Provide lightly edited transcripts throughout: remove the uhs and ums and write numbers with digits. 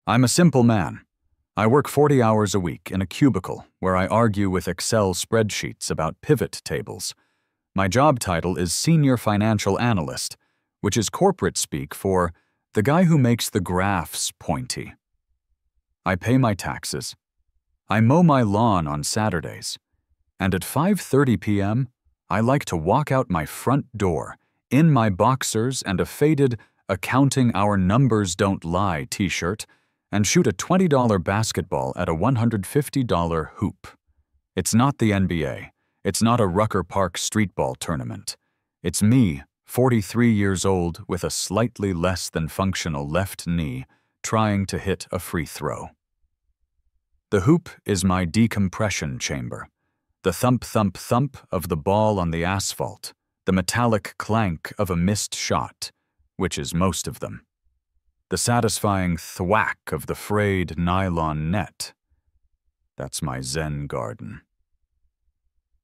I'm a simple man. I work 40 hours a week in a cubicle where I argue with Excel spreadsheets about pivot tables. My job title is Senior Financial Analyst, which is corporate speak for the guy who makes the graphs pointy. I pay my taxes. I mow my lawn on Saturdays. And at 5:30 p.m., I like to walk out my front door in my boxers and a faded "Accounting Our Numbers Don't Lie" t-shirt and shoot a $20 basketball at a $150 hoop. It's not the NBA. It's not a Rucker Park streetball tournament. It's me, 43 years old, with a slightly less than functional left knee, trying to hit a free throw. The hoop is my decompression chamber. The thump, thump, thump of the ball on the asphalt, the metallic clank of a missed shot, which is most of them. The satisfying thwack of the frayed nylon net. That's my Zen garden.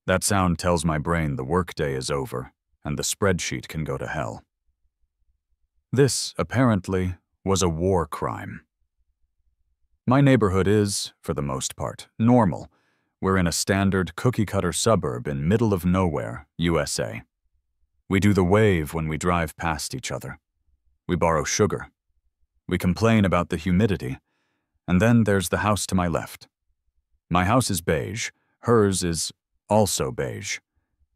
That sound tells my brain the workday is over and the spreadsheet can go to hell. This, apparently, was a war crime. My neighborhood is, for the most part, normal. We're in a standard cookie-cutter suburb in middle of nowhere, USA. We do the wave when we drive past each other. We borrow sugar. We complain about the humidity. And then there's the house to my left. My house is beige. Hers is also beige.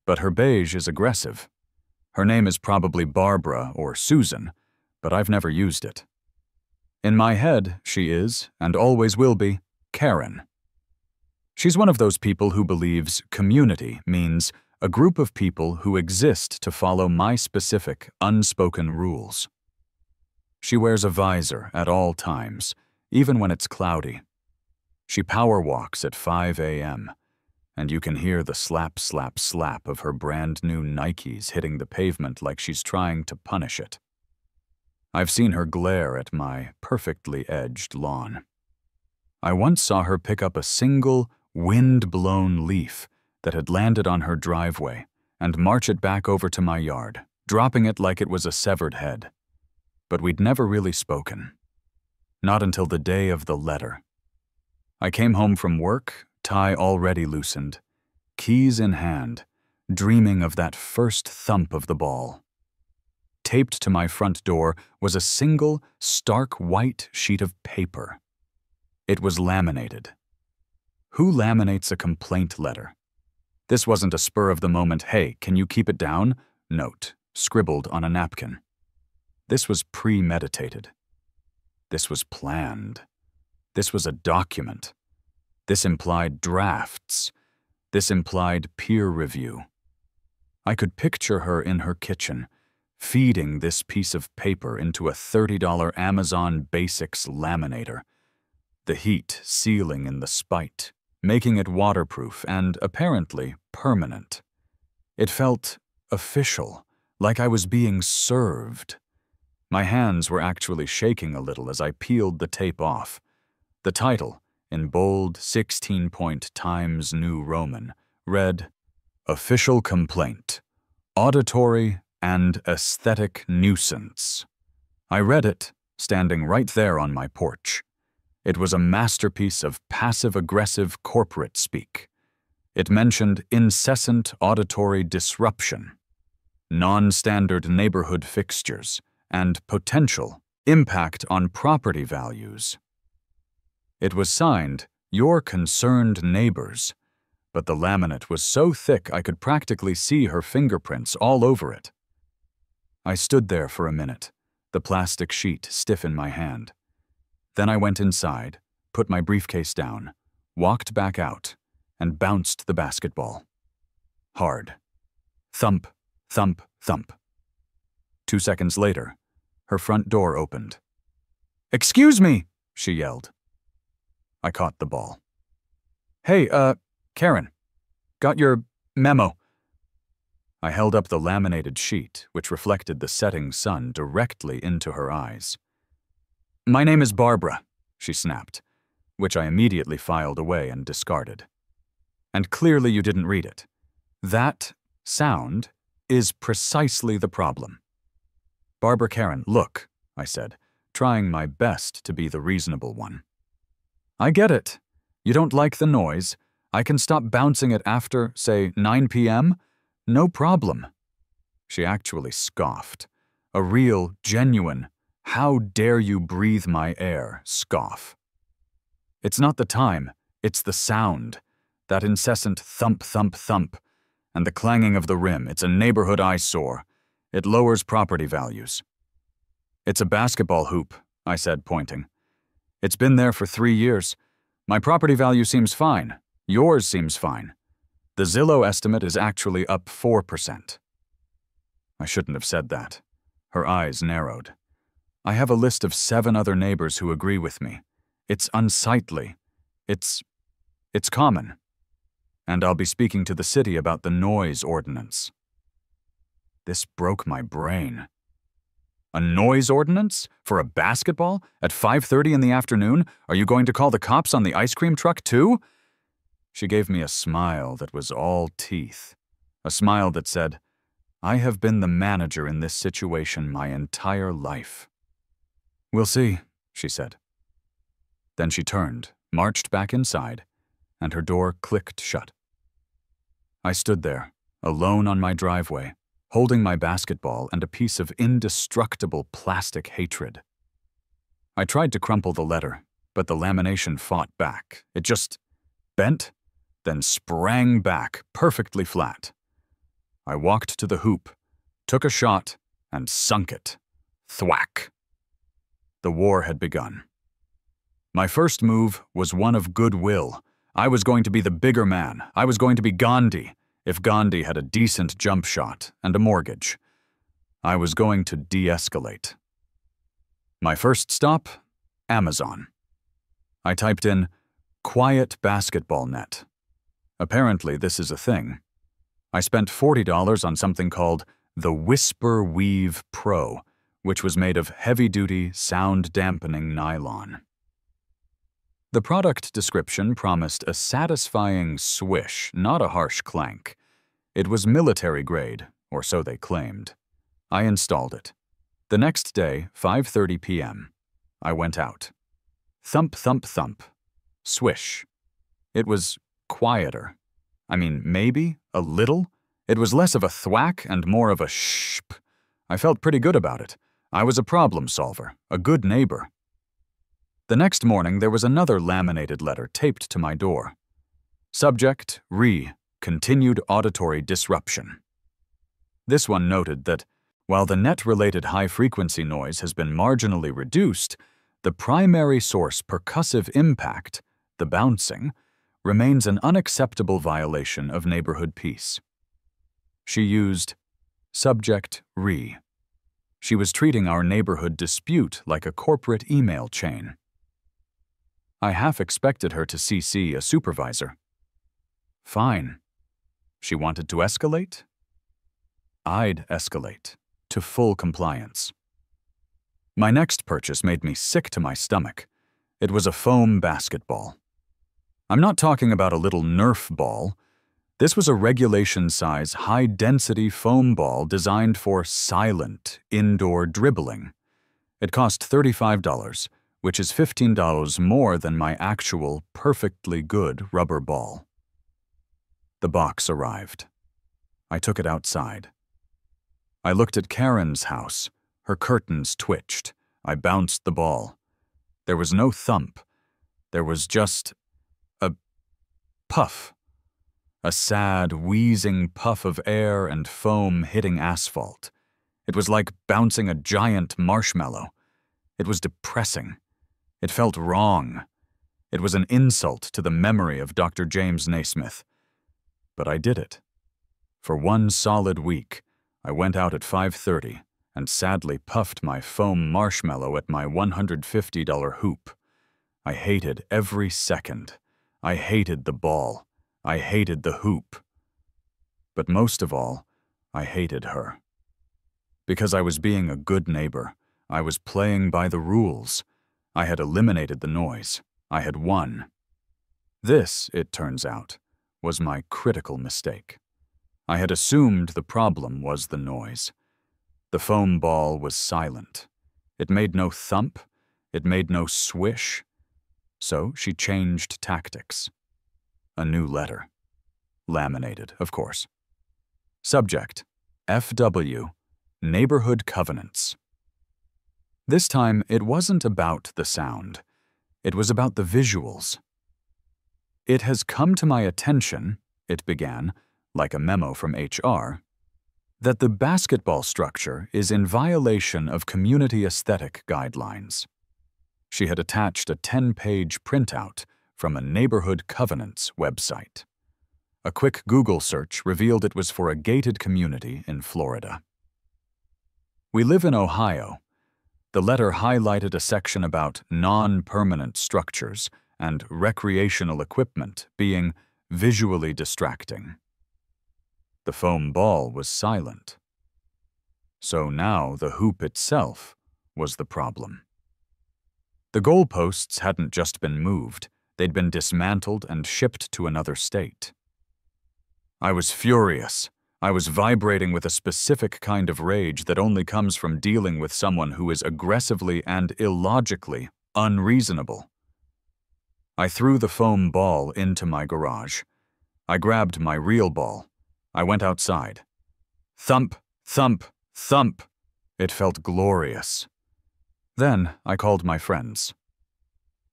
But her beige is aggressive. Her name is probably Barbara or Susan, but I've never used it. In my head, she is, and always will be, Karen. She's one of those people who believes community means a group of people who exist to follow my specific, unspoken rules. She wears a visor at all times, even when it's cloudy. She power walks at 5 a.m., and you can hear the slap, slap, slap of her brand new Nikes hitting the pavement like she's trying to punish it. I've seen her glare at my perfectly edged lawn. I once saw her pick up a single, wind-blown leaf that had landed on her driveway and march it back over to my yard, dropping it like it was a severed head. But we'd never really spoken. Not until the day of the letter. I came home from work, tie already loosened, keys in hand, dreaming of that first thump of the ball. Taped to my front door was a single, stark white sheet of paper. It was laminated. Who laminates a complaint letter? This wasn't a spur-of-the-moment, "Hey, can you keep it down?" note, scribbled on a napkin. This was premeditated. This was planned. This was a document. This implied drafts. This implied peer review. I could picture her in her kitchen, feeding this piece of paper into a $30 Amazon Basics laminator, the heat sealing in the spite, making it waterproof and, apparently, permanent. It felt official, like I was being served. My hands were actually shaking a little as I peeled the tape off. The title, in bold 16-point Times New Roman, read, "Official Complaint, Auditory and Aesthetic Nuisance." I read it, standing right there on my porch. It was a masterpiece of passive-aggressive corporate speak. It mentioned incessant auditory disruption, non-standard neighborhood fixtures, and potential impact on property values. It was signed, "Your Concerned Neighbors," but the laminate was so thick I could practically see her fingerprints all over it. I stood there for a minute, the plastic sheet stiff in my hand. Then I went inside, put my briefcase down, walked back out, and bounced the basketball. Hard. Thump, thump, thump. 2 seconds later, her front door opened. "Excuse me," she yelled. I caught the ball. "Hey, Karen, got your memo." I held up the laminated sheet, which reflected the setting sun directly into her eyes. "My name is Barbara," she snapped, which I immediately filed away and discarded. "And clearly you didn't read it. That sound is precisely the problem." "Barbara Karen, look," I said, trying my best to be the reasonable one. I get it. You don't like the noise. I can stop bouncing it after, say, 9 p.m.? No problem. She actually scoffed. A real, genuine, "How dare you breathe my air" scoff. It's not the time, it's the sound. That incessant thump, thump, thump. And the clanging of the rim. It's a neighborhood eyesore. It lowers property values. It's a basketball hoop, I said, pointing. It's been there for 3 years. My property value seems fine. Yours seems fine. The Zillow estimate is actually up 4%. I shouldn't have said that. Her eyes narrowed. I have a list of 7 other neighbors who agree with me. It's unsightly. It's common. And I'll be speaking to the city about the noise ordinance. This broke my brain. A noise ordinance? For a basketball? At 5:30 in the afternoon? Are you going to call the cops on the ice cream truck too? She gave me a smile that was all teeth. A smile that said, I have been the manager in this situation my entire life. We'll see, she said. Then she turned, marched back inside, and her door clicked shut. I stood there, alone on my driveway, holding my basketball and a piece of indestructible plastic hatred. I tried to crumple the letter, but the lamination fought back. It just bent, then sprang back, perfectly flat. I walked to the hoop, took a shot, and sunk it. Thwack! The war had begun. My first move was one of goodwill. I was going to be the bigger man. I was going to be Gandhi, if Gandhi had a decent jump shot and a mortgage. I was going to de-escalate. My first stop? Amazon. I typed in, quiet basketball net. Apparently this is a thing. I spent $40 on something called the Whisper Weave Pro, which was made of heavy-duty, sound-dampening nylon. The product description promised a satisfying swish, not a harsh clank. It was military grade, or so they claimed. I installed it. The next day, 5:30 p.m., I went out. Thump, thump, thump. Swish. It was quieter. I mean, maybe a little. It was less of a thwack and more of a shp. I felt pretty good about it. I was a problem solver, a good neighbor. The next morning, there was another laminated letter taped to my door. Subject, continued auditory disruption. This one noted that, while the net-related high-frequency noise has been marginally reduced, the primary source percussive impact, the bouncing, remains an unacceptable violation of neighborhood peace. She used subject, She was treating our neighborhood dispute like a corporate email chain. I half expected her to CC a supervisor. Fine. She wanted to escalate? I'd escalate to full compliance. My next purchase made me sick to my stomach. It was a foam basketball. I'm not talking about a little Nerf ball. This was a regulation-size, high-density foam ball designed for silent, indoor dribbling. It cost $35, which is $15 more than my actual, perfectly good rubber ball. The box arrived. I took it outside. I looked at Karen's house. Her curtains twitched. I bounced the ball. There was no thump. There was just a puff. A sad, wheezing puff of air and foam hitting asphalt. It was like bouncing a giant marshmallow. It was depressing. It felt wrong. It was an insult to the memory of Dr. James Naismith. But I did it. For one solid week, I went out at 5:30 and sadly puffed my foam marshmallow at my $150 hoop. I hated every second. I hated the ball. I hated the hoop. But most of all, I hated her. Because I was being a good neighbor. I was playing by the rules. I had eliminated the noise. I had won. This, it turns out, was my critical mistake. I had assumed the problem was the noise. The foam ball was silent. It made no thump. It made no swish. So she changed tactics. A new letter. Laminated, of course. Subject: FW, Neighborhood Covenants. This time, it wasn't about the sound. It was about the visuals. It has come to my attention, it began, like a memo from HR, that the basketball structure is in violation of community aesthetic guidelines. She had attached a 10-page printout from a Neighborhood Covenants website. A quick Google search revealed it was for a gated community in Florida. We live in Ohio. The letter highlighted a section about non-permanent structures and recreational equipment being visually distracting. The foam ball was silent. So now the hoop itself was the problem. The goalposts hadn't just been moved, they'd been dismantled and shipped to another state. I was furious. I was vibrating with a specific kind of rage that only comes from dealing with someone who is aggressively and illogically unreasonable. I threw the foam ball into my garage. I grabbed my real ball. I went outside. Thump, thump, thump. It felt glorious. Then I called my friends.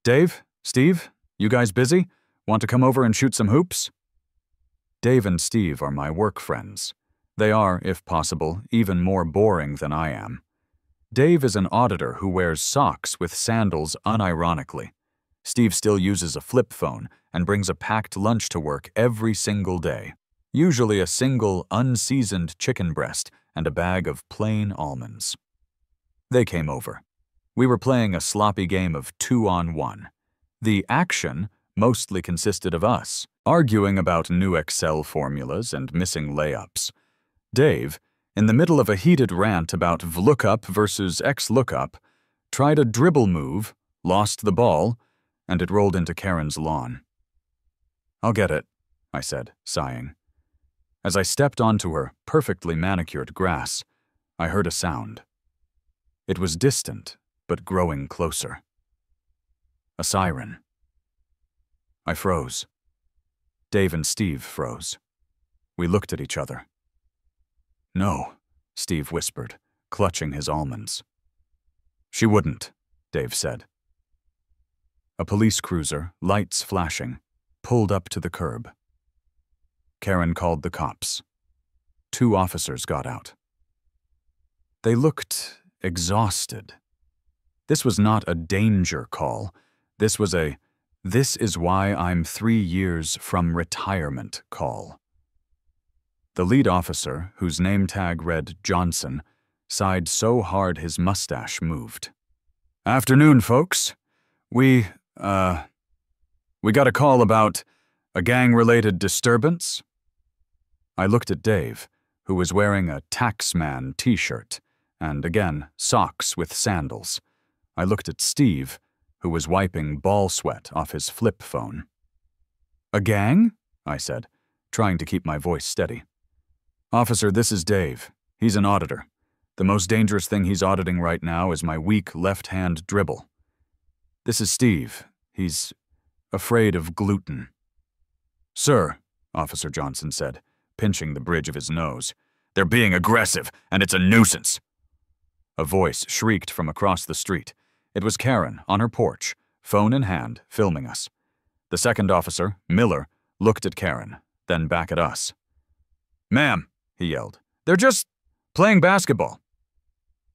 Dave, Steve, you guys busy? Want to come over and shoot some hoops? Dave and Steve are my work friends. They are, if possible, even more boring than I am. Dave is an auditor who wears socks with sandals unironically. Steve still uses a flip phone and brings a packed lunch to work every single day, usually a single unseasoned chicken breast and a bag of plain almonds. They came over. We were playing a sloppy game of 2-on-1. The action mostly consisted of us, arguing about new Excel formulas and missing layups. Dave, in the middle of a heated rant about VLOOKUP versus XLOOKUP, tried a dribble move, lost the ball, and it rolled into Karen's lawn. "I'll get it," I said, sighing. As I stepped onto her perfectly manicured grass, I heard a sound. It was distant, but growing closer. A siren. I froze. Dave and Steve froze. We looked at each other. "No," Steve whispered, clutching his almonds. "She wouldn't," Dave said. A police cruiser, lights flashing, pulled up to the curb. Karen called the cops. 2 officers got out. They looked exhausted. This was not a danger call. This was a "this is why I'm 3 years from retirement" call. The lead officer, whose name tag read Johnson, sighed so hard his mustache moved. "Afternoon, folks. We got a call about a gang-related disturbance." I looked at Dave, who was wearing a Taxman t-shirt, and again, socks with sandals. I looked at Steve, who was wiping ball sweat off his flip phone. "A gang?" I said, trying to keep my voice steady. "Officer, this is Dave. He's an auditor. The most dangerous thing he's auditing right now is my weak left-hand dribble. This is Steve. He's afraid of gluten." "Sir," Officer Johnson said, pinching the bridge of his nose, "they're being aggressive, and it's a nuisance." A voice shrieked from across the street. It was Karen, on her porch, phone in hand, filming us. The second officer, Miller, looked at Karen, then back at us. "Ma'am," he yelled, "they're just playing basketball."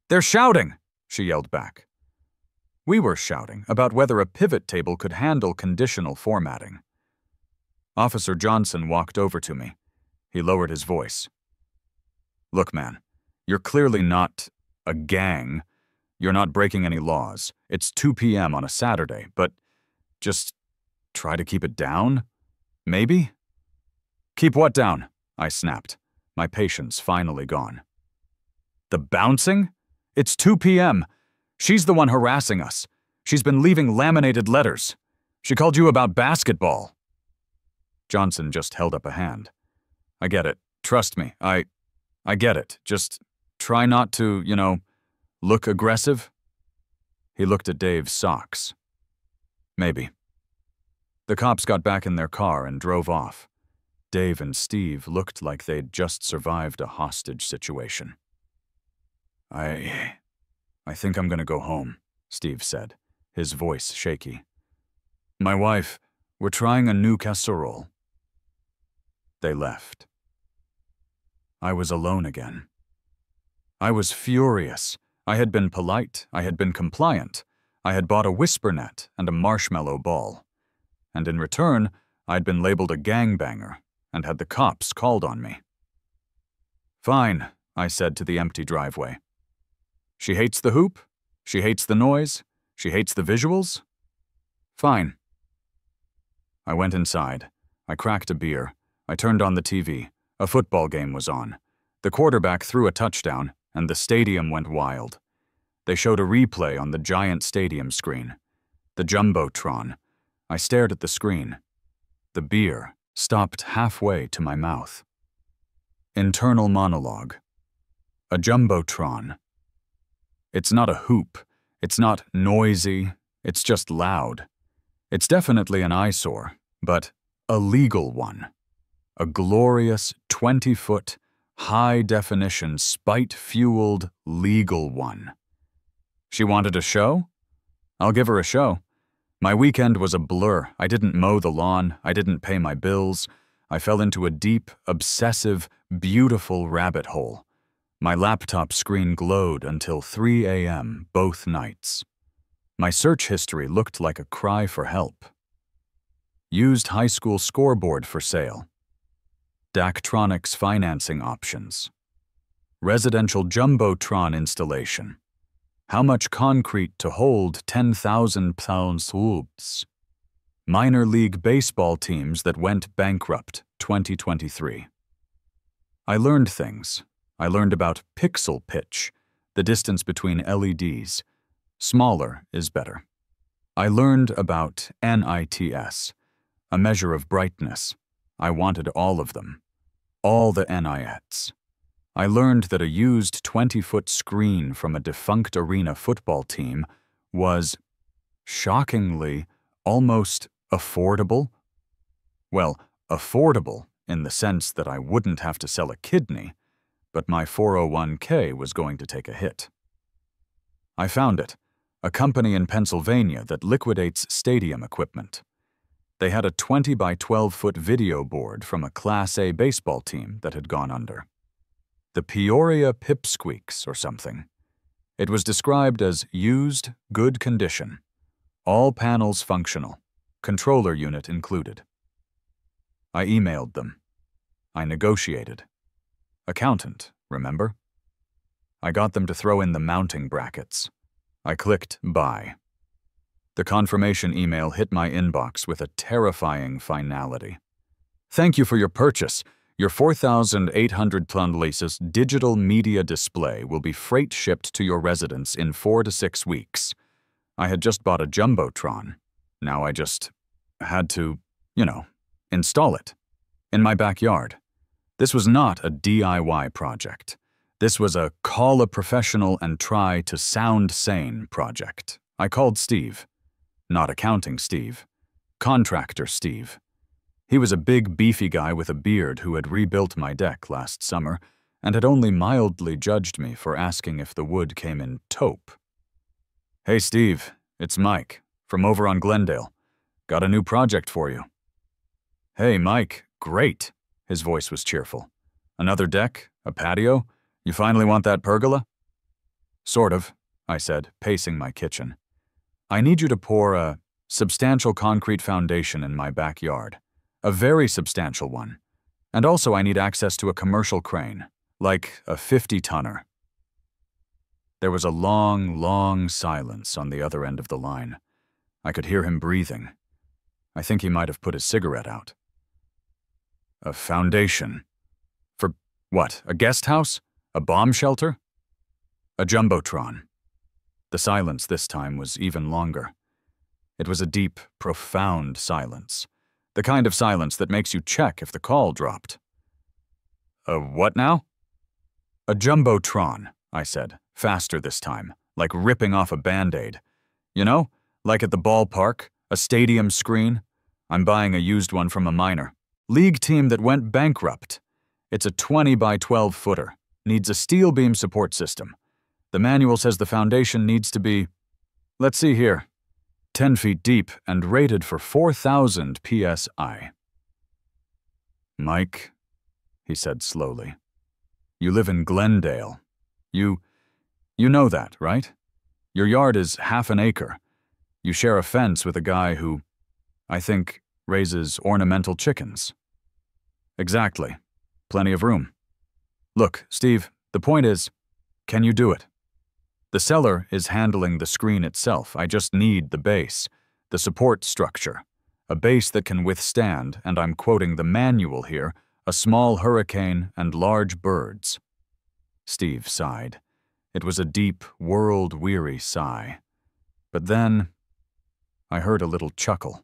"They're shouting," she yelled back. We were shouting about whether a pivot table could handle conditional formatting. Officer Johnson walked over to me. He lowered his voice. "Look, man, you're clearly not a gang. You're not breaking any laws. It's 2 p.m. on a Saturday, but just try to keep it down? Maybe?" "Keep what down?" I snapped, my patience finally gone. "The bouncing? It's 2 p.m. She's the one harassing us. She's been leaving laminated letters. She called you about basketball." Johnson just held up a hand. "I get it. Trust me. I get it. Just try not to, look aggressive." He looked at Dave's socks. Maybe. The cops got back in their car and drove off. Dave and Steve looked like they'd just survived a hostage situation. I think I'm gonna go home, Steve said, his voice shaky. My wife, we're trying a new casserole. They left. I was alone again. I was furious. I had been polite, I had been compliant, I had bought a whisper net and a marshmallow ball. And in return, I'd been labeled a gangbanger and had the cops called on me. Fine, I said to the empty driveway. She hates the hoop? She hates the noise? She hates the visuals? Fine. I went inside. I cracked a beer. I turned on the TV. A football game was on. The quarterback threw a touchdown, and the stadium went wild. They showed a replay on the giant stadium screen. The Jumbotron. I stared at the screen. The beer stopped halfway to my mouth. Internal monologue. A Jumbotron. It's not a hoop. It's not noisy. It's just loud. It's definitely an eyesore, but a legal one. A glorious 20-foot, high-definition, spite-fueled, legal one. She wanted a show? I'll give her a show. My weekend was a blur. I didn't mow the lawn. I didn't pay my bills. I fell into a deep, obsessive, beautiful rabbit hole. My laptop screen glowed until 3 a.m. both nights. My search history looked like a cry for help. Used high school scoreboard for sale. Daktronics financing options. Residential Jumbotron installation. How much concrete to hold 10,000 pounds hoops? Minor league baseball teams that went bankrupt 2023. I learned things. I learned about pixel pitch, the distance between LEDs. Smaller is better. I learned about NITS, a measure of brightness. I wanted all of them. All the NITs. I learned that a used 20-foot screen from a defunct arena football team was, shockingly, almost affordable. Well, affordable in the sense that I wouldn't have to sell a kidney, but my 401k was going to take a hit. I found it, a company in Pennsylvania that liquidates stadium equipment. They had a 20 by 12-foot video board from a Class A baseball team that had gone under. The Peoria Pipsqueaks or something. It was described as used, good condition. All panels functional. Controller unit included. I emailed them. I negotiated. Accountant, remember? I got them to throw in the mounting brackets. I clicked buy. The confirmation email hit my inbox with a terrifying finality. Thank you for your purchase. Your 4,800 tonelaces digital media display will be freight shipped to your residence in 4 to 6 weeks. I had just bought a Jumbotron. Now I just had to, install it. In my backyard. This was not a DIY project. This was a call a professional and try to sound sane project. I called Steve. Not accounting Steve. Contractor Steve. He was a big, beefy guy with a beard who had rebuilt my deck last summer and had only mildly judged me for asking if the wood came in taupe. Hey, Steve, it's Mike, from over on Glendale. Got a new project for you. Hey, Mike, great. His voice was cheerful. Another deck? A patio? You finally want that pergola? Sort of, I said, pacing my kitchen. I need you to pour a substantial concrete foundation in my backyard. A very substantial one. And also I need access to a commercial crane, like a 50-tonner. There was a long, long silence on the other end of the line. I could hear him breathing. I think he might have put his cigarette out. A foundation. For what? A guest house? A bomb shelter? A Jumbotron. The silence this time was even longer. It was a deep, profound silence. The kind of silence that makes you check if the call dropped. A what now? A Jumbotron, I said, faster this time, like ripping off a Band-Aid. You know, like at the ballpark, a stadium screen. I'm buying a used one from a minor. League team that went bankrupt. It's a 20 by 12 footer. Needs a steel beam support system. The manual says the foundation needs to be, let's see here, 10 feet deep and rated for 4,000 psi. Mike, he said slowly, you live in Glendale. You know that, right? Your yard is half an acre. You share a fence with a guy who, I think, raises ornamental chickens. Exactly. Plenty of room. Look, Steve, the point is, can you do it? The seller is handling the screen itself. I just need the base, the support structure, a base that can withstand, and I'm quoting the manual here, a small hurricane and large birds. Steve sighed. It was a deep, world-weary sigh. But then, I heard a little chuckle.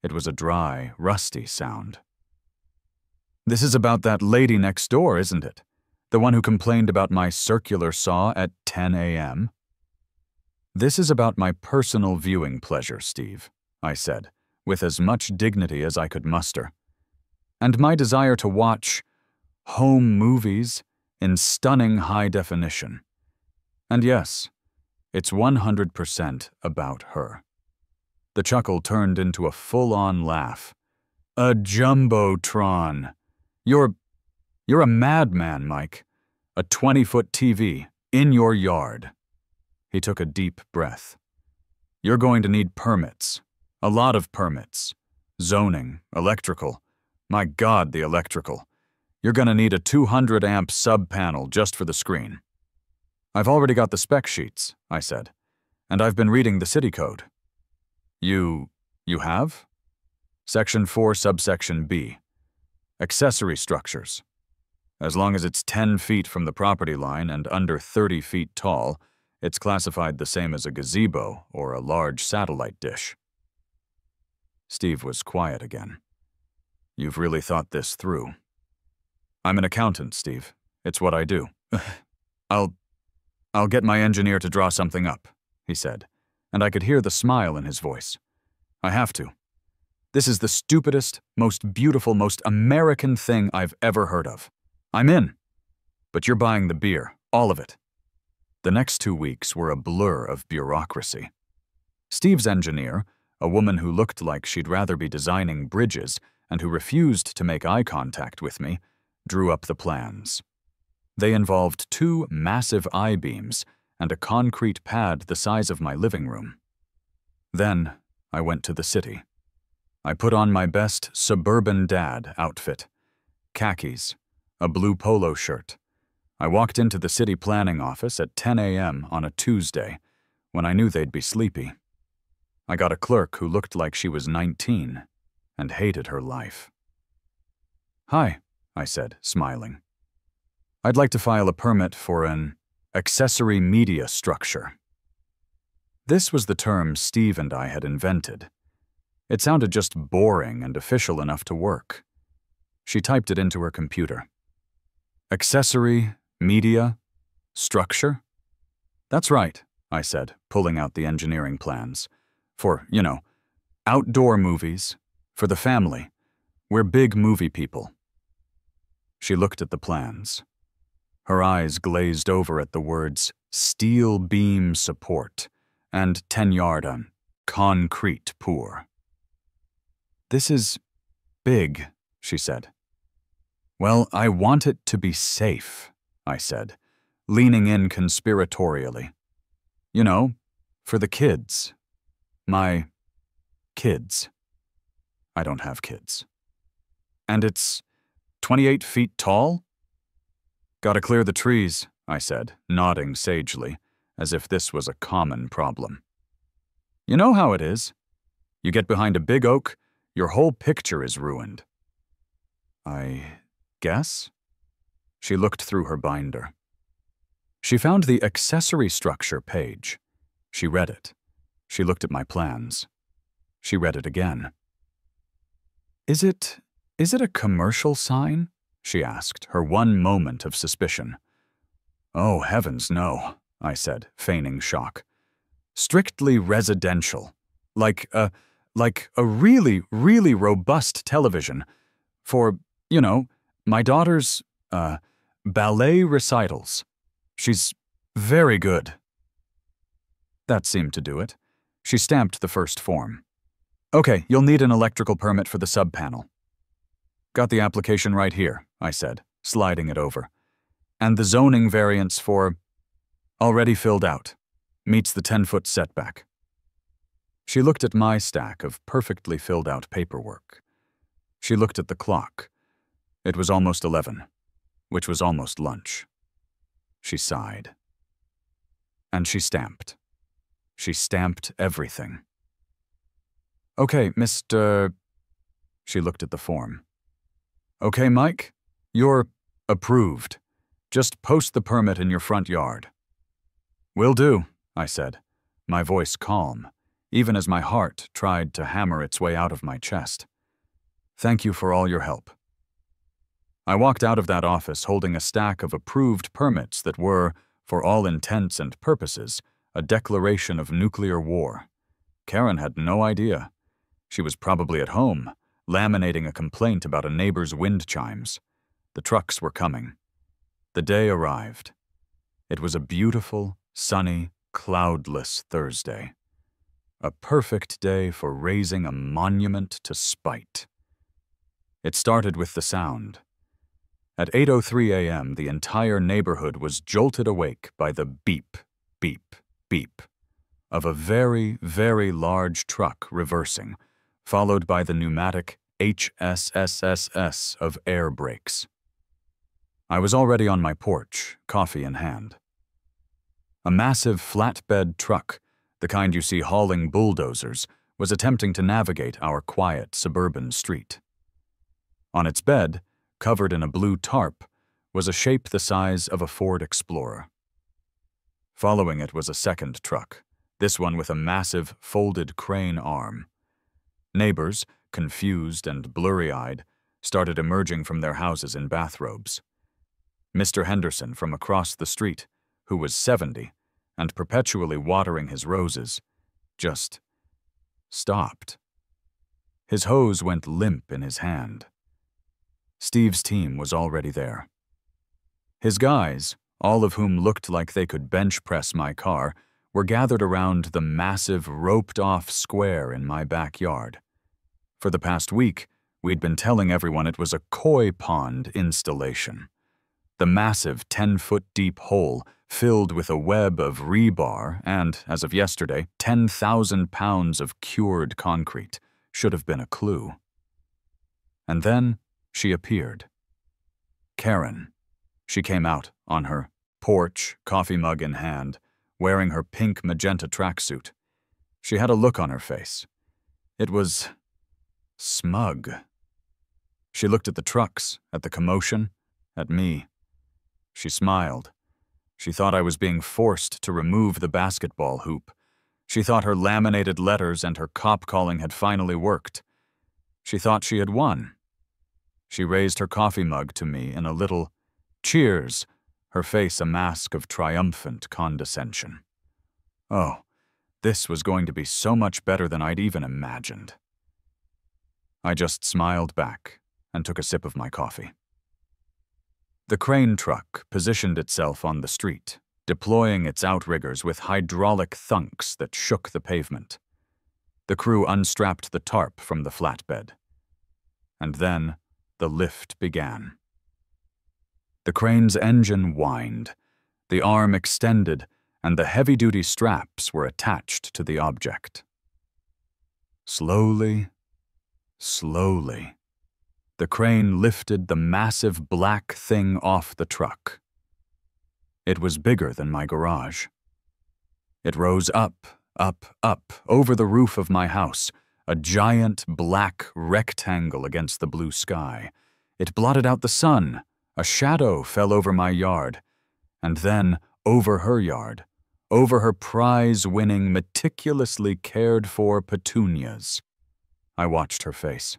It was a dry, rusty sound. This is about that lady next door, isn't it? The one who complained about my circular saw at 10 a.m.? This is about my personal viewing pleasure, Steve, I said, with as much dignity as I could muster. And my desire to watch home movies in stunning high definition. And yes, it's 100% about her. The chuckle turned into a full-on laugh. A Jumbotron. You're a madman, Mike. A 20-foot TV in your yard. He took a deep breath. You're going to need permits. A lot of permits. Zoning, electrical. My God, the electrical. You're going to need a 200-amp sub-panel just for the screen. I've already got the spec sheets, I said, and I've been reading the city code. You have? Section 4, subsection B. Accessory structures. As long as it's 10 feet from the property line and under 30 feet tall, it's classified the same as a gazebo or a large satellite dish. Steve was quiet again. You've really thought this through. I'm an accountant, Steve. It's what I do. I'll get my engineer to draw something up, he said, and I could hear the smile in his voice. I have to. This is the stupidest, most beautiful, most American thing I've ever heard of. I'm in. But you're buying the beer, all of it. The next 2 weeks were a blur of bureaucracy. Steve's engineer, a woman who looked like she'd rather be designing bridges and who refused to make eye contact with me, drew up the plans. They involved 2 massive I-beams and a concrete pad the size of my living room. Then I went to the city. I put on my best suburban dad outfit, khakis, a blue polo shirt. I walked into the city planning office at 10 a.m. on a Tuesday, when I knew they'd be sleepy. I got a clerk who looked like she was 19 and hated her life. Hi, I said, smiling. I'd like to file a permit for an accessory media structure. This was the term Steve and I had invented. It sounded just boring and official enough to work. She typed it into her computer. Accessory, media, structure? That's right, I said, pulling out the engineering plans. For, outdoor movies, for the family. We're big movie people. She looked at the plans. Her eyes glazed over at the words steel beam support and 10-yard on concrete pour. This is big, she said. Well, I want it to be safe, I said, leaning in conspiratorially. For the kids. My kids. I don't have kids. And it's 28 feet tall? Gotta clear the trees, I said, nodding sagely, as if this was a common problem. You know how it is. You get behind a big oak, your whole picture is ruined. I guess? She looked through her binder. She found the accessory structure page. She read it. She looked at my plans. She read it again. Is it a commercial sign? She asked, her one moment of suspicion. Oh, heavens, no, I said, feigning shock. Strictly residential. Like a really, really robust television for, my daughter's, ballet recitals. She's very good. That seemed to do it. She stamped the first form. Okay, you'll need an electrical permit for the sub-panel. Got the application right here, I said, sliding it over. And the zoning variance for already filled out. Meets the 10-foot setback. She looked at my stack of perfectly filled out paperwork. She looked at the clock. It was almost 11, which was almost lunch. She sighed. And she stamped. She stamped everything. Okay, Mr. She looked at the form. Okay, Mike, you're approved. Just post the permit in your front yard. Will do, I said, my voice calm, even as my heart tried to hammer its way out of my chest. Thank you for all your help. I walked out of that office holding a stack of approved permits that were, for all intents and purposes, a declaration of nuclear war. Karen had no idea. She was probably at home, laminating a complaint about a neighbor's wind chimes. The trucks were coming. The day arrived. It was a beautiful, sunny, cloudless Thursday. A perfect day for raising a monument to spite. It started with the sound. At 8:03 a.m., the entire neighborhood was jolted awake by the beep, beep, beep of a very, very large truck reversing, followed by the pneumatic HSSSS of air brakes. I was already on my porch, coffee in hand. A massive flatbed truck, the kind you see hauling bulldozers, was attempting to navigate our quiet suburban street. On its bed, covered in a blue tarp, was a shape the size of a Ford Explorer. Following it was a second truck, this one with a massive folded crane arm. Neighbors, confused and blurry-eyed, started emerging from their houses in bathrobes. Mr. Henderson from across the street, who was 70 and perpetually watering his roses, just stopped. His hose went limp in his hand. Steve's team was already there. His guys, all of whom looked like they could bench press my car, were gathered around the massive roped-off square in my backyard. For the past week, we'd been telling everyone it was a koi pond installation. The massive 10-foot-deep hole filled with a web of rebar and, as of yesterday, 10,000 pounds of cured concrete should have been a clue. And then she appeared. Karen. She came out on her porch, coffee mug in hand, wearing her pink magenta tracksuit. She had a look on her face. It was smug. She looked at the trucks, at the commotion, at me. She smiled. She thought I was being forced to remove the basketball hoop. She thought her laminated letters and her cop calling had finally worked. She thought she had won. She raised her coffee mug to me in a little cheers, her face a mask of triumphant condescension. Oh, this was going to be so much better than I'd even imagined. I just smiled back and took a sip of my coffee. The crane truck positioned itself on the street, deploying its outriggers with hydraulic thunks that shook the pavement. The crew unstrapped the tarp from the flatbed. And then the lift began. The crane's engine whined, the arm extended, and the heavy-duty straps were attached to the object. Slowly, slowly, the crane lifted the massive black thing off the truck. It was bigger than my garage. It rose up, up, up, over the roof of my house, a giant black rectangle against the blue sky. It blotted out the sun. A shadow fell over my yard, and then over her yard, over her prize-winning, meticulously cared-for petunias. I watched her face.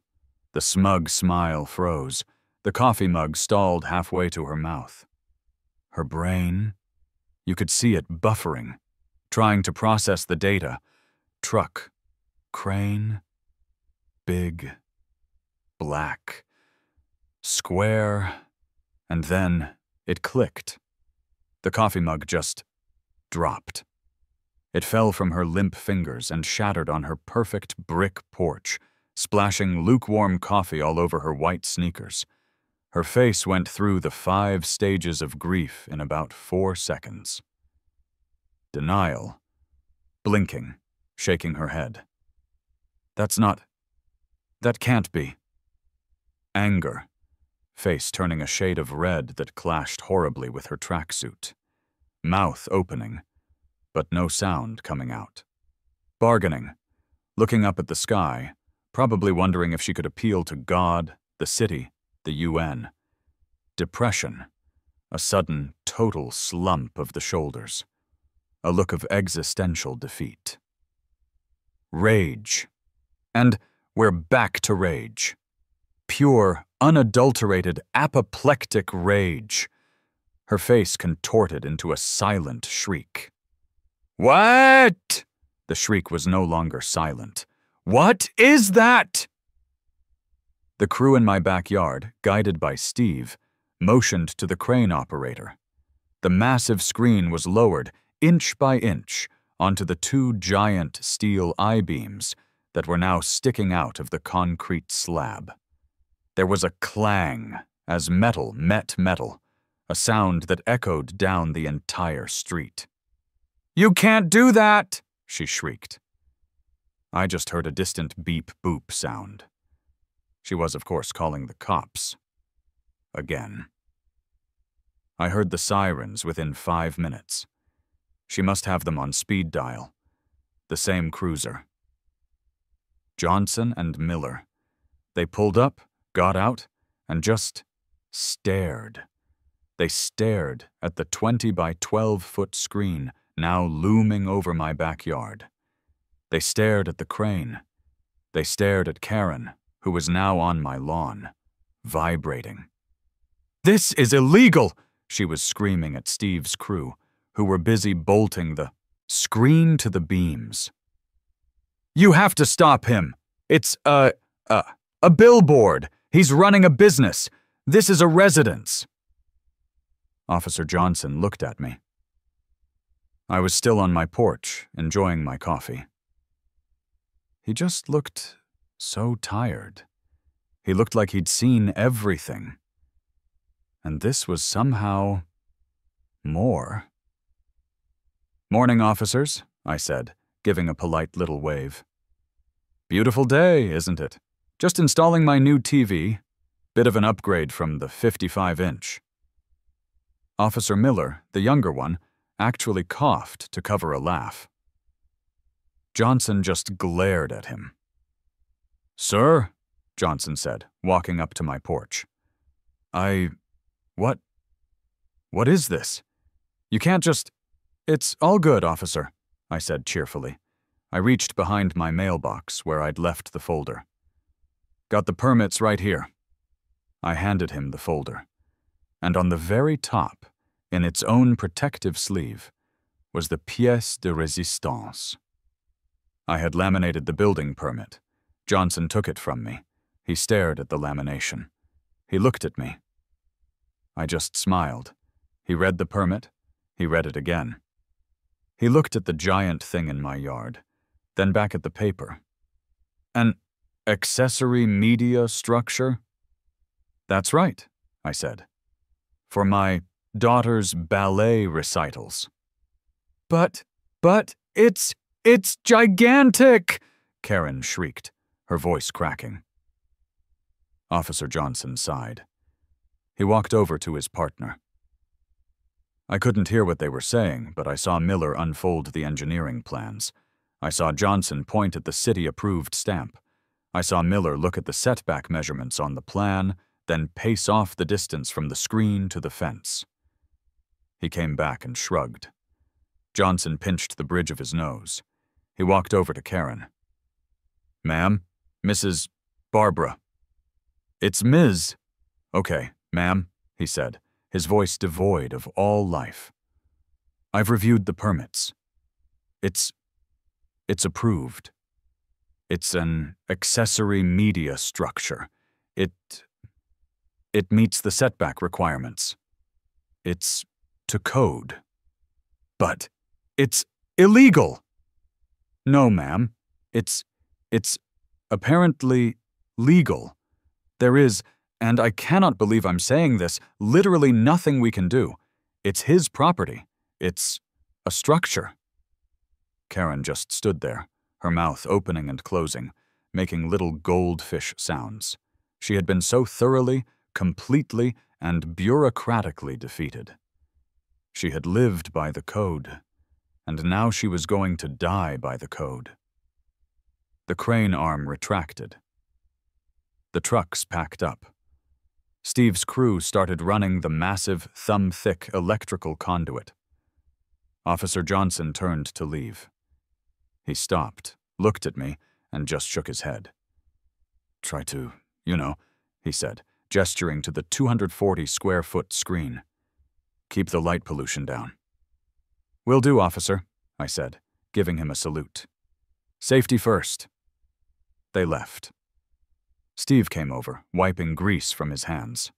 The smug smile froze. The coffee mug stalled halfway to her mouth. Her brain, you could see it buffering, trying to process the data. Truck, crane, big, black, square, and then it clicked. The coffee mug just dropped. It fell from her limp fingers and shattered on her perfect brick porch, splashing lukewarm coffee all over her white sneakers. Her face went through the 5 stages of grief in about 4 seconds. Denial, blinking, shaking her head. That can't be. Anger, face turning a shade of red that clashed horribly with her tracksuit. Mouth opening, but no sound coming out. Bargaining, looking up at the sky, probably wondering if she could appeal to God, the city, the UN. Depression, a sudden, total slump of the shoulders. A look of existential defeat. Rage. And we're back to rage. Pure, unadulterated, apoplectic rage. Her face contorted into a silent shriek. "What?" The shriek was no longer silent. "What is that?" The crew in my backyard, guided by Steve, motioned to the crane operator. The massive screen was lowered, inch by inch, onto the 2 giant steel I-beams that were now sticking out of the concrete slab. There was a clang as metal met metal, a sound that echoed down the entire street. "You can't do that!" she shrieked. I just heard a distant beep-boop sound. She was, of course, calling the cops. Again. I heard the sirens within 5 minutes. She must have them on speed dial. The same cruiser. Johnson and Miller. They pulled up, got out, and just stared. They stared at the 20 by 12-foot screen now looming over my backyard. They stared at the crane. They stared at Karen, who was now on my lawn, vibrating. "This is illegal!" she was screaming at Steve's crew, who were busy bolting the screen to the beams. "You have to stop him! It's a billboard! He's running a business! This is a residence!" Officer Johnson looked at me. I was still on my porch, enjoying my coffee. He just looked so tired. He looked like he'd seen everything. And this was somehow more. "Morning, officers," I said, giving a polite little wave. "Beautiful day, isn't it? Just installing my new TV. Bit of an upgrade from the 55-inch. Officer Miller, the younger one, actually coughed to cover a laugh. Johnson just glared at him. "Sir," Johnson said, walking up to my porch. What is this? You can't just—" "It's all good, officer," I said cheerfully. I reached behind my mailbox where I'd left the folder. "Got the permits right here." I handed him the folder. And on the very top, in its own protective sleeve, was the pièce de résistance. I had laminated the building permit. Johnson took it from me. He stared at the lamination. He looked at me. I just smiled. He read the permit. He read it again. He looked at the giant thing in my yard, then back at the paper. "An accessory media structure?" "That's right," I said. "For my daughter's ballet recitals." But it's gigantic!" Karen shrieked, her voice cracking. Officer Johnson sighed. He walked over to his partner. I couldn't hear what they were saying, but I saw Miller unfold the engineering plans. I saw Johnson point at the city-approved stamp. I saw Miller look at the setback measurements on the plan, then pace off the distance from the screen to the fence. He came back and shrugged. Johnson pinched the bridge of his nose. He walked over to Karen. "Ma'am, Mrs. Barbara." "It's Ms." "Okay, ma'am," he said, his voice devoid of all life. "I've reviewed the permits. It's approved. It's an accessory media structure. It meets the setback requirements. It's to code. But it's illegal! No, ma'am. It's apparently legal. There is, and I cannot believe I'm saying this, literally nothing we can do. It's his property. It's a structure. Karen just stood there, her mouth opening and closing, making little goldfish sounds. She had been so thoroughly, completely, and bureaucratically defeated. She had lived by the code, and now she was going to die by the code. The crane arm retracted. The trucks packed up. Steve's crew started running the massive, thumb-thick electrical conduit. Officer Johnson turned to leave. He stopped, looked at me, and just shook his head. "Try to, he said, gesturing to the 240-square-foot screen. "Keep the light pollution down." "Will do, officer," I said, giving him a salute. "Safety first." They left. Steve came over, wiping grease from his hands.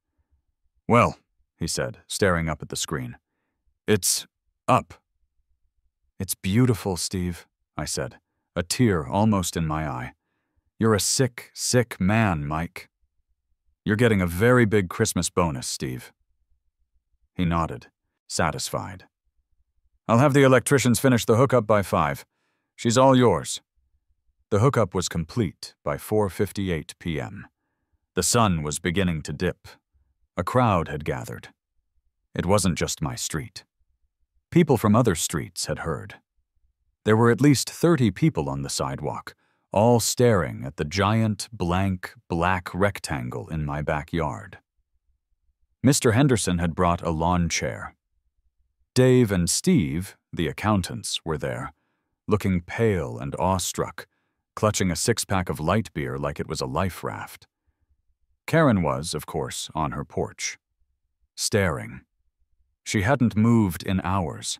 "Well," he said, staring up at the screen. "It's up." "It's beautiful, Steve," I said, a tear almost in my eye. "You're a sick, sick man, Mike." "You're getting a very big Christmas bonus, Steve." He nodded, satisfied. "I'll have the electricians finish the hookup by 5. She's all yours." The hookup was complete by 4:58 p.m. The sun was beginning to dip. A crowd had gathered. It wasn't just my street. People from other streets had heard. There were at least 30 people on the sidewalk, all staring at the giant, blank, black rectangle in my backyard. Mr. Henderson had brought a lawn chair. Dave and Steve, the accountants, were there, looking pale and awestruck, clutching a 6-pack of light beer like it was a life raft. Karen was, of course, on her porch, staring. She hadn't moved in hours.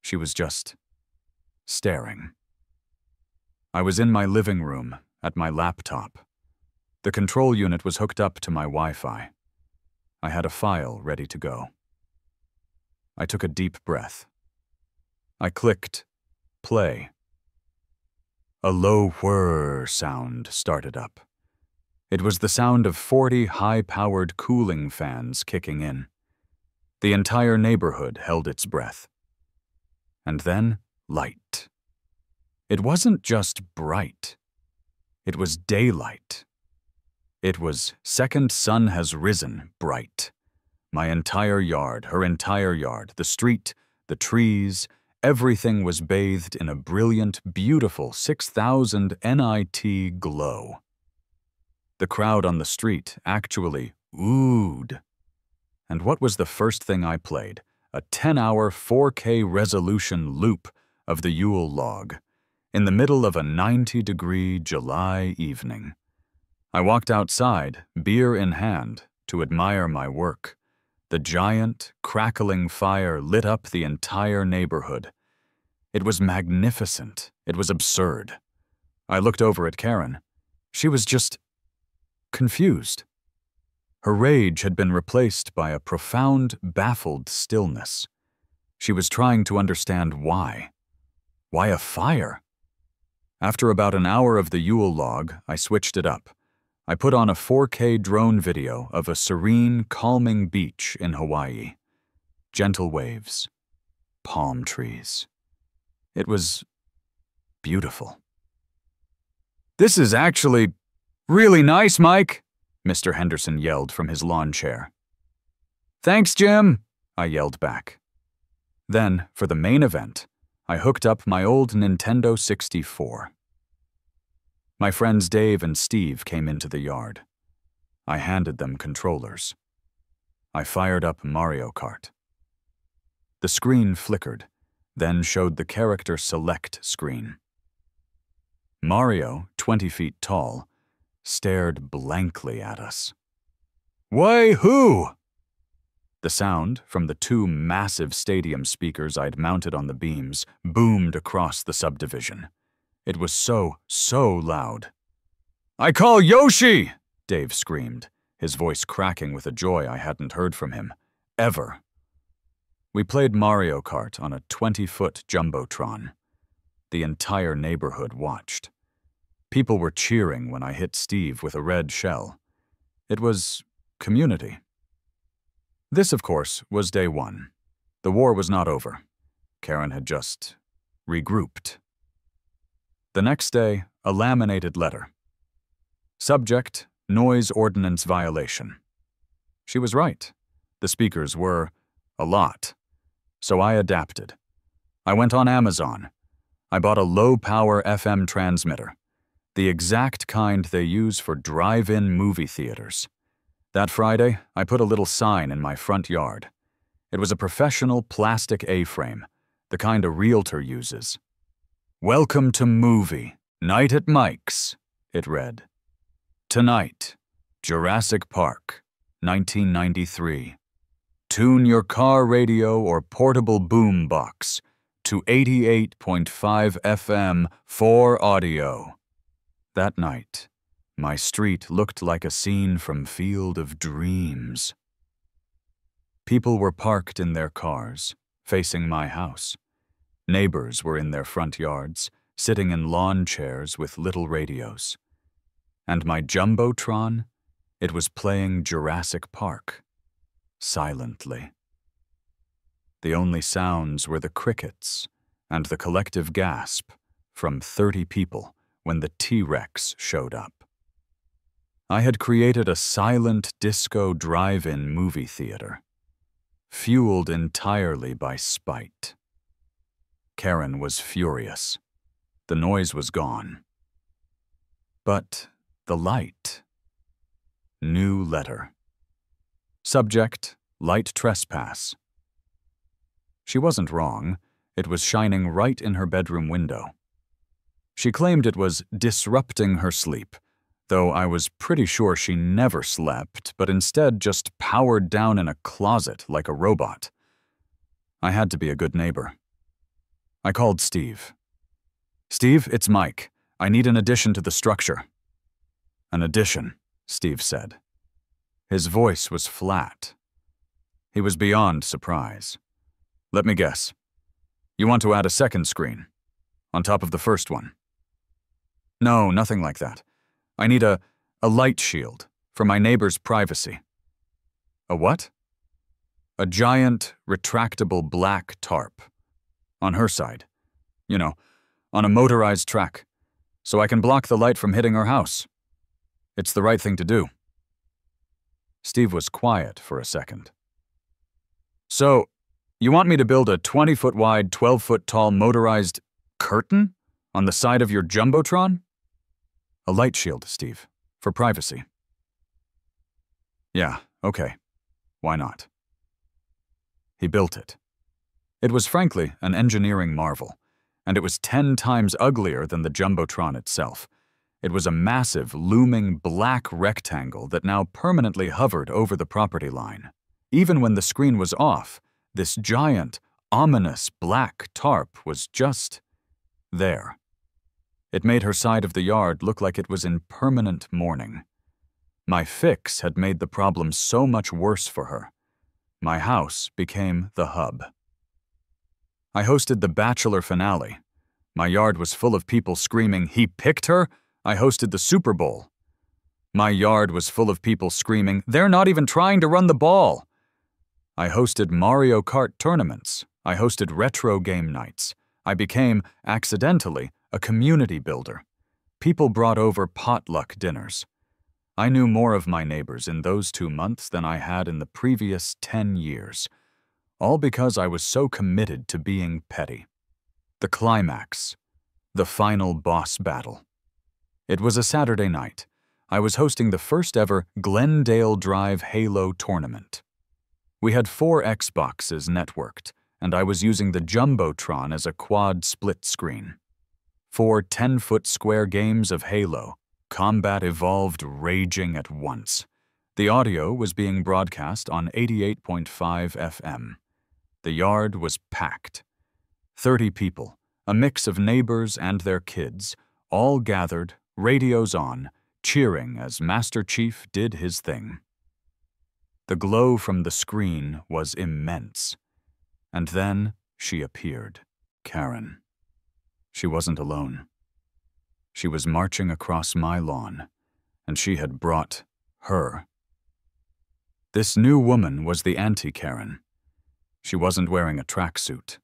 She was just staring. I was in my living room, at my laptop. The control unit was hooked up to my Wi-Fi. I had a file ready to go. I took a deep breath. I clicked play. A low whir sound started up. It was the sound of 40 high-powered cooling fans kicking in. The entire neighborhood held its breath. And then light. It wasn't just bright. It was daylight. It was second sun has risen bright. My entire yard, her entire yard, the street, the trees, everything was bathed in a brilliant, beautiful 6,000 nit glow. The crowd on the street actually oohed. And what was the first thing I played? A 10-hour 4K resolution loop of the Yule log, in the middle of a 90-degree July evening. I walked outside, beer in hand, to admire my work. The giant, crackling fire lit up the entire neighborhood. It was magnificent. It was absurd. I looked over at Karen. She was just confused. Her rage had been replaced by a profound, baffled stillness. She was trying to understand why. Why a fire? After about an hour of the Yule log, I switched it up. I put on a 4K drone video of a serene, calming beach in Hawaii. Gentle waves. Palm trees. It was beautiful. "This is actually really nice, Mike," Mr. Henderson yelled from his lawn chair. "Thanks, Jim," I yelled back. Then, for the main event, I hooked up my old Nintendo 64. My friends Dave and Steve came into the yard. I handed them controllers. I fired up Mario Kart. The screen flickered, then showed the character select screen. Mario, 20 feet tall, stared blankly at us. "Why, who?" The sound from the two massive stadium speakers I'd mounted on the beams boomed across the subdivision. It was so loud. "I call Yoshi!" Dave screamed, his voice cracking with a joy I hadn't heard from him, ever. We played Mario Kart on a 20-foot Jumbotron. The entire neighborhood watched. People were cheering when I hit Steve with a red shell. It was community. This, of course, was day one. The war was not over. Karen had just regrouped. The next day, a laminated letter. Subject, noise ordinance violation. She was right. The speakers were a lot. So I adapted. I went on Amazon. I bought a low-power FM transmitter, the exact kind they use for drive-in movie theaters. That Friday, I put a little sign in my front yard. It was a professional plastic A-frame, the kind a realtor uses. "Welcome to movie, night at Mike's," it read. "Tonight, Jurassic Park, 1993. Tune your car radio or portable boom box to 88.5 FM for audio." That night, my street looked like a scene from Field of Dreams. People were parked in their cars, facing my house. Neighbors were in their front yards, sitting in lawn chairs with little radios. And my Jumbotron, it was playing Jurassic Park, silently. The only sounds were the crickets and the collective gasp from 30 people when the T-Rex showed up. I had created a silent disco drive-in movie theater, fueled entirely by spite. Karen was furious. The noise was gone. But the light. New letter. Subject, light trespass. She wasn't wrong. It was shining right in her bedroom window. She claimed it was disrupting her sleep, though I was pretty sure she never slept, but instead just powered down in a closet like a robot. I had to be a good neighbor. I called Steve. "Steve, it's Mike. I need an addition to the structure." "An addition," Steve said. His voice was flat. He was beyond surprise. "Let me guess. You want to add a second screen, on top of the first one?" "No, nothing like that. I need a light shield for my neighbor's privacy." "A what?" "A giant, retractable black tarp. On her side. You know, on a motorized track, so I can block the light from hitting her house. It's the right thing to do." Steve was quiet for a second. "So, you want me to build a 20-foot wide, 12-foot tall motorized curtain on the side of your Jumbotron?" "A light shield, Steve, for privacy." "Yeah, okay. Why not?" He built it. It was frankly an engineering marvel, and it was 10 times uglier than the Jumbotron itself. It was a massive, looming black rectangle that now permanently hovered over the property line. Even when the screen was off, this giant, ominous black tarp was just there. It made her side of the yard look like it was in permanent mourning. My fix had made the problem so much worse for her. My house became the hub. I hosted the Bachelor finale. My yard was full of people screaming, "He picked her?" I hosted the Super Bowl. My yard was full of people screaming, "They're not even trying to run the ball." I hosted Mario Kart tournaments. I hosted retro game nights. I became, accidentally, a community builder. People brought over potluck dinners. I knew more of my neighbors in those 2 months than I had in the previous 10 years. All because I was so committed to being petty. The climax. The final boss battle. It was a Saturday night. I was hosting the first ever Glendale Drive Halo tournament. We had 4 Xboxes networked, and I was using the Jumbotron as a quad split screen. 4 10-foot square games of Halo, combat evolved raging at once. The audio was being broadcast on 88.5 FM. The yard was packed. 30 people, a mix of neighbors and their kids, all gathered, radios on, cheering as Master Chief did his thing. The glow from the screen was immense. And then she appeared, Karen. She wasn't alone. She was marching across my lawn, and she had brought her. This new woman was the anti-Karen. She wasn't wearing a tracksuit.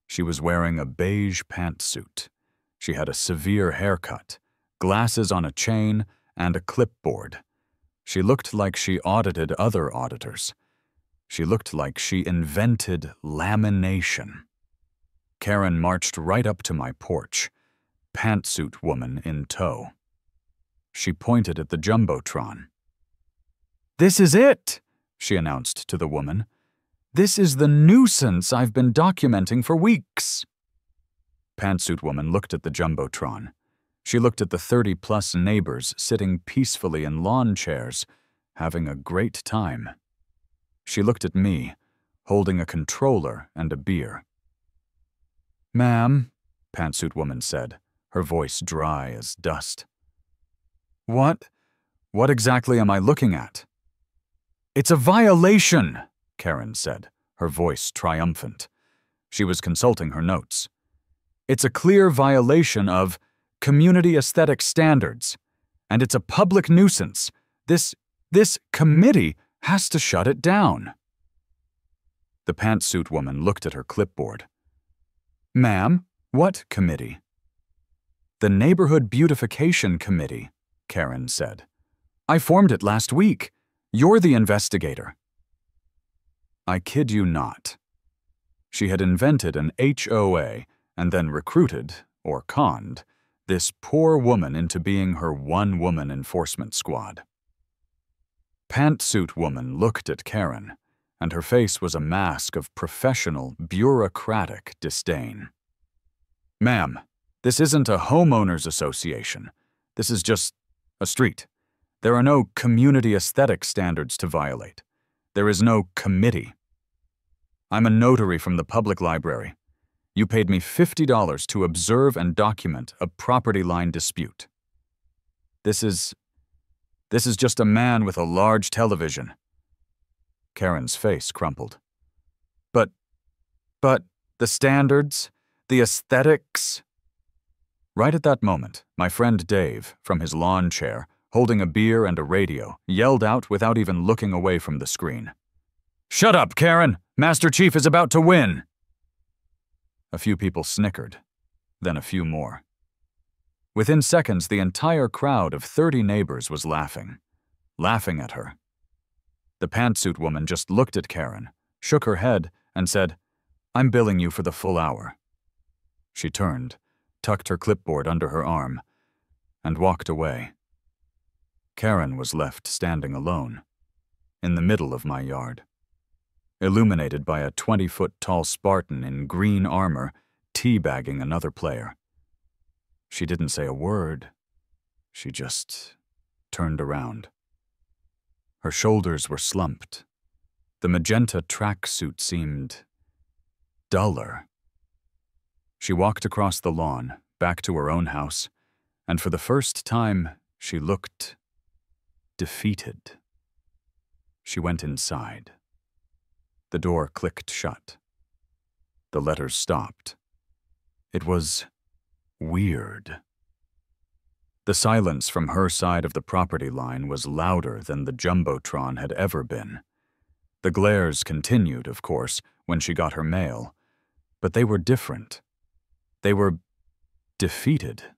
She was wearing a beige pantsuit. She had a severe haircut, glasses on a chain, and a clipboard. She looked like she audited other auditors. She looked like she invented lamination. Karen marched right up to my porch, pantsuit woman in tow. She pointed at the Jumbotron. "This is it," she announced to the woman. "This is the nuisance I've been documenting for weeks." Pantsuit woman looked at the Jumbotron. She looked at the 30-plus neighbors sitting peacefully in lawn chairs, having a great time. She looked at me, holding a controller and a beer. "Ma'am," Pantsuit woman said, her voice dry as dust. What exactly am I looking at?" "It's a violation," Karen said, her voice triumphant. She was consulting her notes. "It's a clear violation of community aesthetic standards, and it's a public nuisance. This committee has to shut it down." The pantsuit woman looked at her clipboard. "Ma'am, what committee?" "The Neighborhood Beautification Committee," Karen said. "I formed it last week. You're the investigator." I kid you not. She had invented an HOA and then recruited, or conned, this poor woman into being her one-woman enforcement squad. Pantsuit woman looked at Karen, and her face was a mask of professional, bureaucratic disdain. "Ma'am, this isn't a homeowners association. This is just a street. There are no community aesthetic standards to violate. There is no committee. I'm a notary from the public library. You paid me $50 to observe and document a property line dispute. This is just a man with a large television." Karen's face crumpled. But the standards, the aesthetics." Right at that moment, my friend Dave, from his lawn chair, holding a beer and a radio, yelled out without even looking away from the screen. "Shut up, Karen! Master Chief is about to win!" A few people snickered, then a few more. Within seconds, the entire crowd of 30 neighbors was laughing at her. The pantsuit woman just looked at Karen, shook her head, and said, "I'm billing you for the full hour." She turned, tucked her clipboard under her arm, and walked away. Karen was left standing alone, in the middle of my yard, illuminated by a 20-foot-tall Spartan in green armor teabagging another player. She didn't say a word. She just turned around. Her shoulders were slumped. The magenta tracksuit seemed duller. She walked across the lawn, back to her own house, and for the first time, she looked defeated. She went inside. The door clicked shut. The letters stopped. It was weird. The silence from her side of the property line was louder than the Jumbotron had ever been. The glares continued, of course, when she got her mail, but they were different. They were defeated.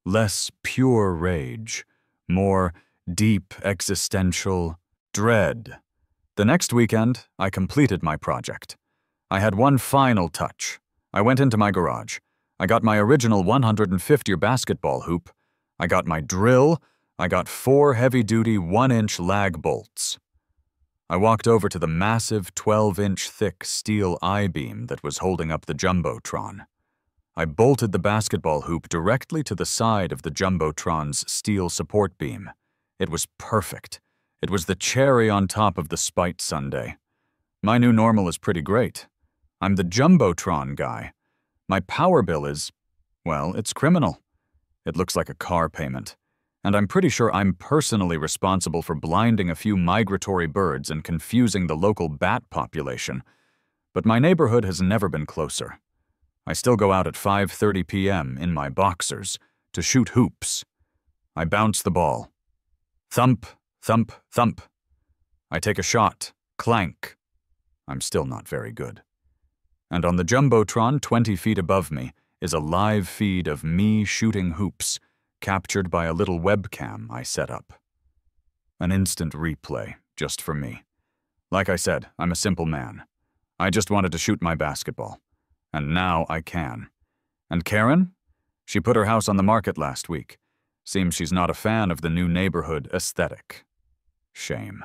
Less pure rage, more deep existential dread. The next weekend, I completed my project. I had one final touch. I went into my garage. I got my original 150er basketball hoop. I got my drill. I got 4 heavy-duty 1-inch lag bolts. I walked over to the massive 12-inch thick steel I-beam that was holding up the Jumbotron. I bolted the basketball hoop directly to the side of the Jumbotron's steel support beam. It was perfect. It was the cherry on top of the spite sundae. My new normal is pretty great. I'm the Jumbotron guy. My power bill is, well, it's criminal. It looks like a car payment. And I'm pretty sure I'm personally responsible for blinding a few migratory birds and confusing the local bat population. But my neighborhood has never been closer. I still go out at 5:30 p.m. in my boxers to shoot hoops. I bounce the ball. Thump, thump, thump. I take a shot. Clank. I'm still not very good. And on the Jumbotron 20 feet above me is a live feed of me shooting hoops, captured by a little webcam I set up. An instant replay, just for me. Like I said, I'm a simple man. I just wanted to shoot my basketball. And now I can. And Karen? She put her house on the market last week. Seems she's not a fan of the new neighborhood aesthetic. Shame.